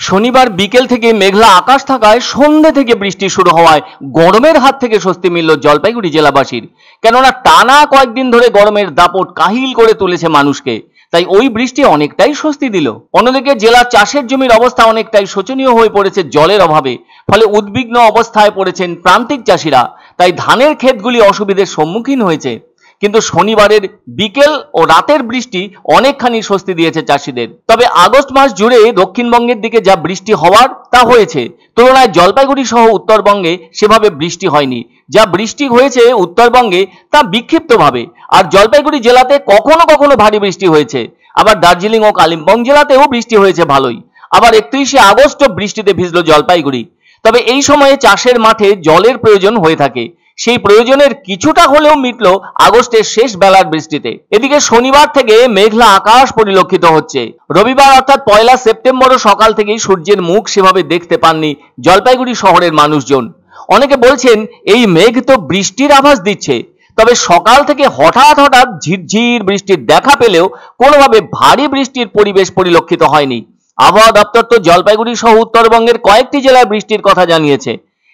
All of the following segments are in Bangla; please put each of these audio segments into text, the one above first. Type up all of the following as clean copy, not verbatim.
শনিবার বিকেল থেকে মেঘলা আকাশ থাকায় সন্ধ্যে থেকে বৃষ্টি শুরু হওয়ায় গরমের হাত থেকে স্বস্তি মিলল জলপাইগুড়ি জেলাবাসীর। কেননা টানা কয়েকদিন ধরে গরমের দাপট কাহিল করে তুলেছে মানুষকে, তাই ওই বৃষ্টি অনেকটাই স্বস্তি দিল। অন্যদিকে জেলার চাষের জমির অবস্থা অনেকটাই শোচনীয় হয়ে পড়েছে জলের অভাবে, ফলে উদ্বিগ্ন অবস্থায় পড়েছেন প্রান্তিক চাষিরা। তাই ধানের ক্ষেতগুলি অসুবিধার সম্মুখীন হয়েছে। কিন্তু শনিবারের বিকেল ও রাতের বৃষ্টি অনেকখানি স্বস্তি দিয়েছে চাষিদের। তবে আগস্ট মাস জুড়ে দক্ষিণবঙ্গের দিকে যা বৃষ্টি হওয়ার তা হয়েছে, তুলনায় জলপাইগুড়ি সহ উত্তরবঙ্গে সেভাবে বৃষ্টি হয়নি। যা বৃষ্টি হয়েছে উত্তরবঙ্গে তা বিক্ষিপ্তভাবে, আর জলপাইগুড়ি জেলাতে কখনো কখনো ভারী বৃষ্টি হয়েছে। আবার দার্জিলিং ও কালিম্পং জেলাতেও বৃষ্টি হয়েছে ভালোই। আবার 31শে আগস্টও বৃষ্টিতে ভিজল জলপাইগুড়ি। তবে এই সময়ে চাষের মাঠে জলের প্রয়োজন হয়ে থাকে, সেই প্রয়োজনের কিছুটা হলেও মিটল আগস্টের শেষ বেলার বৃষ্টিতে। এদিকে শনিবার থেকে মেঘলা আকাশ পরিলক্ষিত হচ্ছে। রবিবার অর্থাৎ 1 সেপ্টেম্বরও সকাল থেকেই সূর্যের মুখ সেভাবে দেখতে পাননি জলপাইগুড়ি শহরের মানুষজন। অনেকে বলছেন এই মেঘ তো বৃষ্টির আভাস দিচ্ছে। তবে সকাল থেকে হঠাৎ হঠাৎ ঝিরঝির বৃষ্টির দেখা পেলেও কোনোভাবে ভারী বৃষ্টির পরিবেশ পরিলক্ষিত হয়নি। আবহাওয়া দপ্তর তো জলপাইগুড়ি সহ উত্তরবঙ্গের কয়েকটি জেলায় বৃষ্টির কথা জানিয়েছে।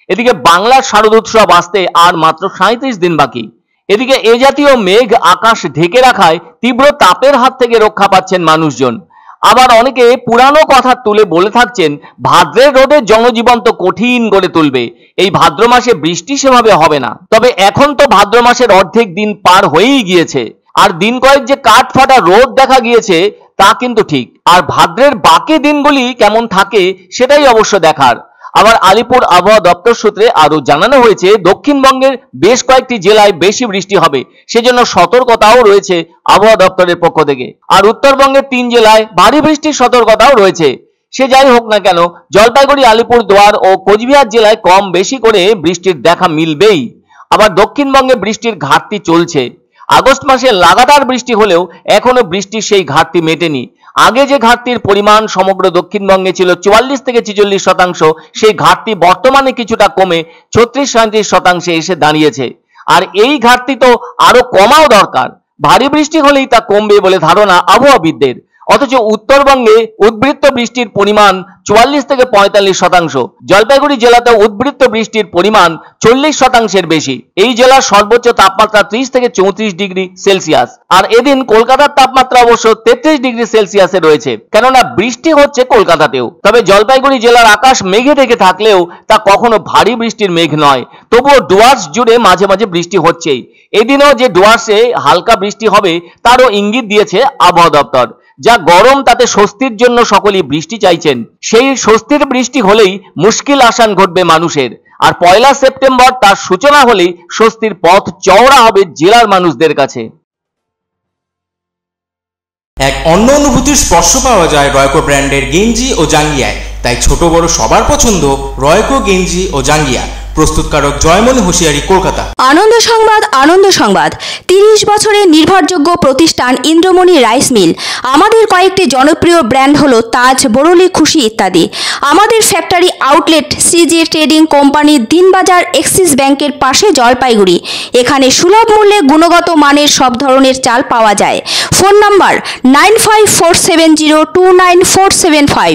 এদিকে বাংলার শারদোৎসব আসতে আর মাত্র 37 দিন বাকি। এদিকে এ জাতীয় মেঘ আকাশ ঢেকে রাখায় তীব্র তাপের হাত থেকে রক্ষা পাচ্ছেন মানুষজন। আবার অনেকে পুরানো কথা তুলে বলে থাকছেন ভাদ্রের রোদে জনজীবন তো কঠিন করে তুলবে, এই ভাদ্র মাসে বৃষ্টি সেভাবে হবে না। তবে এখন তো ভাদ্র মাসের অর্ধেক দিন পার হয়েই গিয়েছে, আর দিন কয়েক যে কাঠ ফাটা রোদ দেখা গিয়েছে তা কিন্তু ঠিক। আর ভাদ্রের বাকি দিনগুলি কেমন থাকে সেটাই অবশ্য দেখার। আবার আলিপুর আবহাওয়া দপ্তর সূত্রে আরো জানানো হয়েছে দক্ষিণবঙ্গের বেশ কয়েকটি জেলায় বেশি বৃষ্টি হবে, সেজন্য সতর্কতাও রয়েছে আবহাওয়া দপ্তরের পক্ষ থেকে। আর উত্তরবঙ্গের 3 জেলায় ভারী বৃষ্টির সতর্কতাও রয়েছে। সে যাই হোক না কেন, জলপাইগুড়ি, আলিপুরদুয়ার ও কোচবিহার জেলায় কম বেশি করে বৃষ্টির দেখা মিলবেই। আবার দক্ষিণবঙ্গে বৃষ্টির ঘাটতি চলছে। আগস্ট মাসে লাগাতার বৃষ্টি হলেও এখনো বৃষ্টির সেই ঘাটতি মেটেনি। আগে যে ঘাটতির পরিমাণ সমগ্র দক্ষিণবঙ্গে ছিল 44 থেকে 46 শতাংশ, সেই ঘাটতি বর্তমানে কিছুটা কমে 36-37 শতাংশে এসে দাঁড়িয়েছে। আর এই ঘাটতি তো আরো কমাও দরকার। ভারী বৃষ্টি হলেই তা কমবে বলে ধারণা আবহাওয়াবিদদের। অথচ উত্তরবঙ্গে উদ্বৃত্ত বৃষ্টির পরিমাণ 44 থেকে 45 শতাংশ। জলপাইগুড়ি জেলাতে উদ্বৃত্ত বৃষ্টির পরিমাণ 40 শতাংশের বেশি। এই জেলার সর্বোচ্চ তাপমাত্রা 30 থেকে 34 ডিগ্রি সেলসিয়াস। আর এদিন কলকাতার তাপমাত্রা অবশ্য 33 ডিগ্রি সেলসিয়াসে রয়েছে, কেননা বৃষ্টি হচ্ছে কলকাতাতেও। তবে জলপাইগুড়ি জেলার আকাশ মেঘে ঢেকে থাকলেও তা কখনো ভারী বৃষ্টির মেঘ নয়। তবুও ডুয়ার্স জুড়ে মাঝে মাঝে বৃষ্টি হচ্ছেই। এদিনও যে ডুয়ার্সে হালকা বৃষ্টি হবে তারও ইঙ্গিত দিয়েছে আবহাওয়া দপ্তর। যা গরম তাতে স্বস্তির জন্য সকলেই বৃষ্টি চাইছেন। সেই স্বস্তির বৃষ্টি হলেই মুশকিল আসান ঘটবে মানুষের। আর 1 সেপ্টেম্বর তার সূচনা হলেই স্বস্তির পথ চওড়া হবে জেলার মানুষদের কাছে। এক অন্য অনুভূতির স্পর্শ পাওয়া যায় রয়কো ব্র্যান্ডের গেঞ্জি ও জাঙ্গিয়ায়। তাই ছোট বড় সবার পছন্দ রয়কো গেঞ্জি ও জাঙ্গিয়া। প্রস্তুতকারক জয়মনি হোশিয়ারি, কলকাতা। আনন্দ সংবাদ, আনন্দ সংবাদ। 30 বছরের নির্ভরযোগ্য প্রতিষ্ঠান ইন্দ্রমণি রাইস মিল। আমাদের কয়েকটি জনপ্রিয় ব্র্যান্ড হলো তাজ, বরলি, খুশি ইত্যাদি। আমাদের factory outlet CG trading company, Dinbazar, axis ব্যাংকের পাশে, জলপাইগুড়ি। এখানে সুলভ মূল্যে গুণগত মানের সব ধরনের চাল পাওয়া যায়। Phone number 9547029475।